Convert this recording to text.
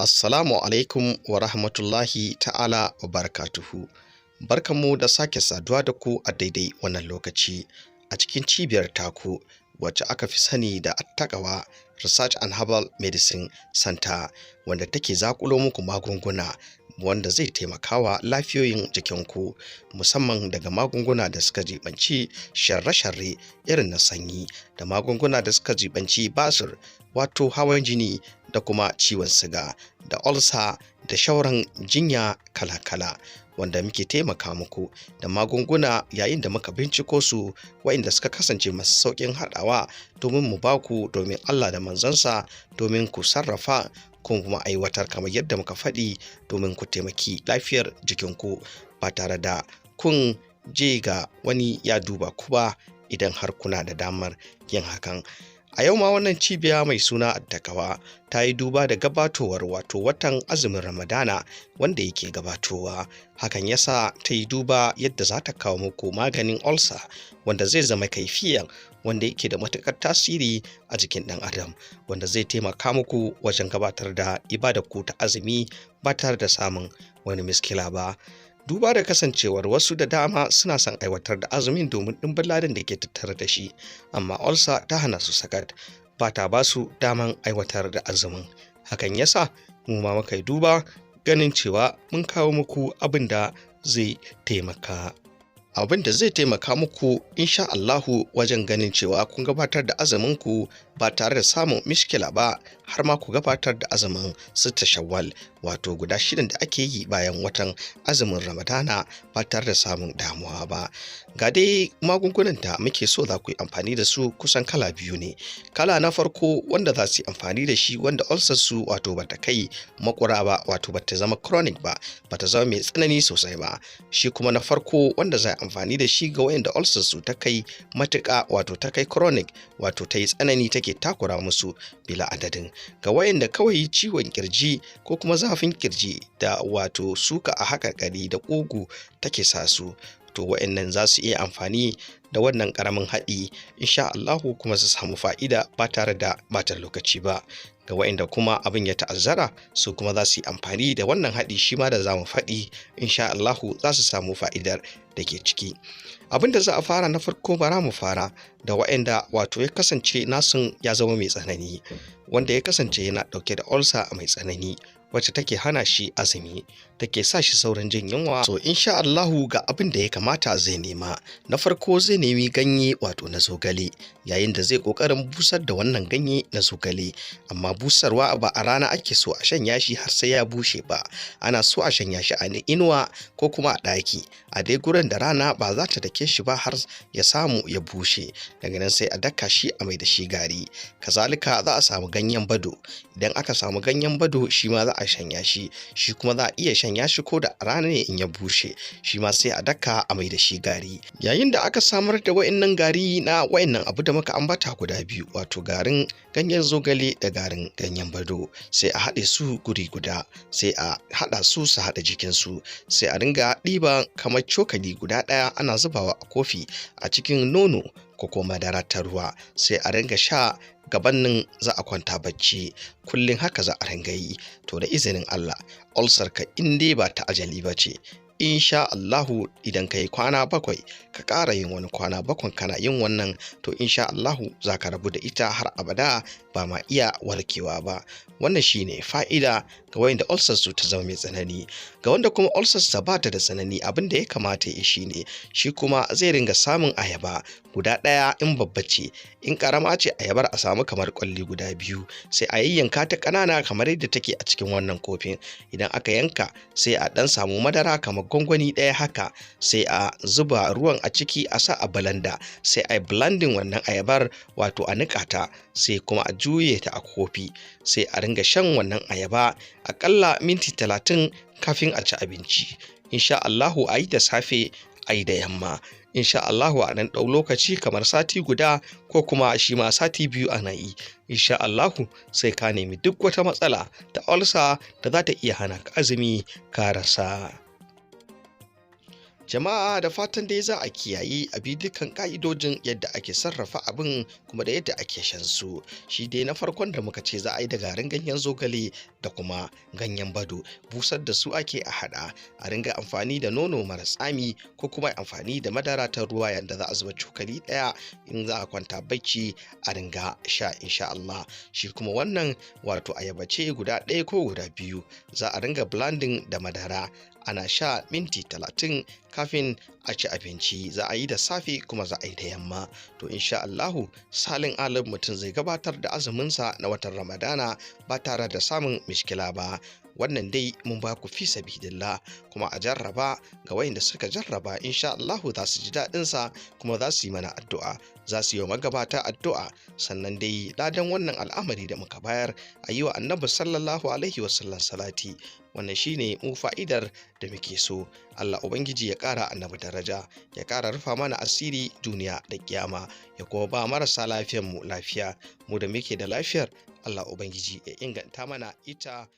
Assalamu alaikum wa rahmatullahi ta'ala wa barakatuhu. Barkanmu da sake saduwa da ku a daidai wannan lokaci a cikin cibiyar taku wacce aka fi sani da Attaqwa Research and Herbal Medicine Center, wanda take zakulo muku magunguna wanda zai taimakawa lafiyoyin jikinku, musamman daga magunguna da suka jibanci sharre-sharre irin na sanyi, da magunguna da suka jibanci basir wato hawan jini, da kuma ciwon siga, da ulcer, da shauran jinya kala-kala, wanda muke taimaka muku da magunguna yayin da muka binciko su waɗanda suka kasance masu sauƙin haɗawa domin mu baku, domin Allah da manzansa, domin ku sarrafa kuma aiwatar kamar yadda muka faɗi, domin ku taimaki lafiyar jikinku ba tare da kun je ga wani ya duba ku ba, idan har kuna da damar yin hakan. A yau ma wannan cibiya mai suna Attaqwa ta yi duba da gabatowar wato watan azumin Ramadana wanda yake gabatowa. Hakan yasa ta yi duba yadda za ta kawo muku maganin ulcer wanda zai zama kaifiyan, wanda yake da matuƙar tasiri a jikin ɗan adam, wanda zai taimaka muku wajen gabatar da ibadar ku ta azumi ba tare da samun wani miskila ba. Duba da kasancewar wasu da dama suna son aiwatar da azumin domin ɗimbin ladan da ke tattare da shi, amma ulcer ta hana su sakat, ba ta ba su daman aiwatar da azumin. Hakan yasa mu ma muka yi duba ganin cewa mun kawo muku abin da zai taimaka muku insha Allahu wajen ganin cewa kun gabatar da azumin ku ba tare da samun mishkila ba, har ma ku gabatar da azumin sitta Shawwal, wato guda shidan da ake yi bayan watan azumin Ramadana ba tare da samun damuwa ba. Ga dai magungunan da muke so za ku yi amfani da su kusan kala biyu ne. Kala na farko wanda za su yi amfani da shi, wanda ulcer su wato bata kai makura ba, wato bata zama chronic ba, bata zama mai tsanani sosai ba. Shi kuma na farko wanda za a amfani da shi ga wayanda ulcer su ta kai matuƙa, wato ta kai chronic, wato ta yi tsanani take takura musu bila adadin. Ga wayanda kawai ciwon kirji ko kuma zafin kirji da wato suka a haƙarƙari da ƙugu take sa su, to wayannan za su iya amfani da wannan ƙaramin haɗi insha Allahu, kuma su samu fa'ida ba tare da ɓata lokaci ba. Ga wayanda kuma abin ya ta'azzara, su kuma za su yi amfani da wannan haɗi shi ma da za mu faɗi insha Allahu, za su samu fa'idar da ke ciki. Abin da za a fara na farko, bara mu fara da wayanda wato ya kasance nasun ya zama mai tsanani, wanda ya kasance yana ɗauke da ulcer mai tsanani wacce take hana shi azumi, take sa shi saurin jin yunwa. So insha Allahu ga abin da ya kamata zai nema. Na farko zai nemi ganye wato na zogale, yayin da zai kokarin busar da wannan ganye na zogale, amma busarwa ba a rana ake so a shanya shi har sai ya bushe ba. Ana so a shanya shi a inuwa ko kuma a ɗaki, a dai gurin da rana ba za ta dake shi ba har ya samu ya bushe. Daga nan sai a daka shi a mai da shi gari. Kazalika za a samu ganyen bado. Idan aka samu ganyen bado, shi ma za a shanya shi, shi kuma za a iya shanya shi ko da rana ne in ya bushe, shi ma sai a daka a mai da shi gari. Yayin da aka samar da wayannan gari na wayannan abu da muka ambata guda biyu, wato garin ganyen zogale da garin ganyen bado, sai a haɗe su guri guda, sai a haɗa su haɗa jikin su, sai a ringa ɗiba kamar cokali guda ɗaya ana zubawa a kofi a cikin nono ko kuma madara ta ruwa, sai a ringa sha gabanin za a kwanta bacci. Kullum haka za a ringa yi, to da izinin Allah ulcer ka in dai ba ta ajali ba ce, insha Allahu idan ka yi kwana 7 ka ƙara yin wani kwana 7 kana yin wannan, to insha Allahu za ka rabu da ita har abada ba ma iya warkewa ba. Wannan shine fa'ida ga wanda ulcer su ta zama mai tsanani. Ga wanda kuma ulcer sa ba ta da tsanani, abin da ya kamata ya shine shi kuma zai ringa samun ayaba guda ɗaya in babba ce, in ƙarama ce ayabar a samu kamar ƙwalli guda 2, sai a yayyanka ta ƙanana kamar yadda take a cikin wannan kofin. Idan aka yanka, sai a ɗan samu madara kamar gwangwani ɗaya haka, sai a zuba ruwan a ciki, a sa a blender, sai a yi blending wannan ayabar, wato a niƙa ta, sai kuma a juye ta a kofi, sai a ringa shan wannan ayaba aƙalla minti 30 kafin a ci abinci. Insha Allahu a yi da safe, a yi da yamma. Insha Allahu a nan ɗau lokaci kamar sati guda ko kuma shi ma sati 2 ana yi. Insha Allahu sai ka nemi duk wata matsala ta ulcer da za ta iya hana ka azumi ka rasa. Jama'a da fatan dai za a kiyaye a bi dukkan ka'idojin yadda ake sarrafa abin kuma da yadda ake shan su. Shi dai na farkon da muka ce za a yi da garin ganyen zogale da kuma ganyen bado. Busar da su ake a haɗa, a ringa amfani da nono mara tsami ko kuma amfani da madara ta ruwa yanda za a zuba cokali ɗaya in za a kwanta bacci a ringa sha insha Allah. Shi kuma wannan wato ayaba ce guda ɗaya ko guda biyu, za a ringa blending da madara ana sha minti 30 kafin a ci abinci. Za a yi da safe kuma za a yi da yamma. To insha Allahu salin alin mutum zai gabatar da azuminsa na watan Ramadana ba tare da samun mishkila ba. Wannan dai mun ba ku fi sabilillah, kuma a jarraba. Ga wayanda suka jarraba insha Allahu za su ji daɗin sa kuma za su yi mana addu'a, za su yi wa magabata addu'a. Sannan dai ladan wannan al'amari da muka bayar a yi wa annabi sallallahu alaihi wasallam salati. Wannan shine mu fa'idar da muke so. Allah ubangiji ya ƙara annabi daraja, ya ƙara rufa mana asiri duniya da kiyama, ya kuma ba marasa lafiyar mu lafiya. Mu da muke da lafiyar Allah ubangiji ya inganta mana ita.